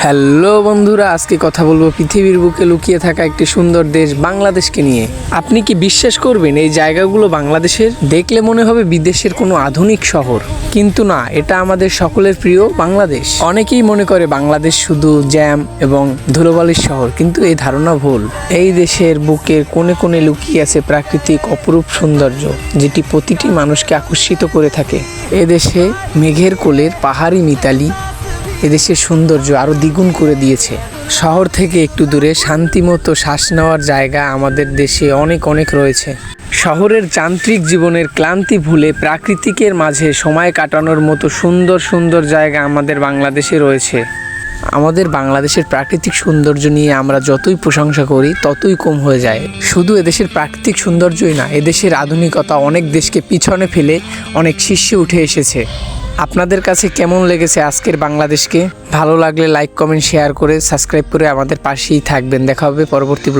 Hello বন্ধুরা, আজকে কথা বলবো পৃথিবীর বুকে লুকিয়ে থাকা একটি সুন্দর দেশ বাংলাদেশকে নিয়ে। আপনি কি বিশ্বাস করবেন এই জায়গাগুলো বাংলাদেশের? দেখলে মনে হবে বিদেশের কোনো আধুনিক শহর, কিন্তু না, এটা আমাদের সকলের প্রিয় বাংলাদেশ। অনেকেই মনে করে বাংলাদেশ শুধু জ্যাম এবং ধুলোবালির শহর, কিন্তু এই ধারণা ভুল। এই দেশের বুকের কোণে কোণে লুকিয়ে আছে প্রাকৃতিক অপরূপ সৌন্দর্য, যেটি প্রতিটি মানুষকে আকর্ষিত করে থাকে। এদেশে মেঘের কোলের পাহাড়ি মিতালি এদেশের সৌন্দর্য আরও দ্বিগুণ করে দিয়েছে। শহর থেকে একটু দূরে শান্তিমতো শ্বাস নেওয়ার জায়গা আমাদের দেশে অনেক অনেক রয়েছে। শহরের যান্ত্রিক জীবনের ক্লান্তি ভুলে প্রাকৃতিকের মাঝে সময় কাটানোর মতো সুন্দর সুন্দর জায়গা আমাদের বাংলাদেশে রয়েছে। আমাদের বাংলাদেশের প্রাকৃতিক সৌন্দর্য নিয়ে আমরা যতই প্রশংসা করি ততই কম হয়ে যায়। শুধু এদেশের প্রাকৃতিক সৌন্দর্যই না, এদেশের আধুনিকতা অনেক দেশকে পিছনে ফেলে অনেক শীর্ষে উঠে এসেছে। আপনাদের কাছে কেমন লেগেছে আজকের বাংলাদেশকে? ভালো লাগলে লাইক, কমেন্ট, শেয়ার করে সাবস্ক্রাইব করে আমাদের পাশেই থাকবেন। দেখা হবে পরবর্তী ব্লগে।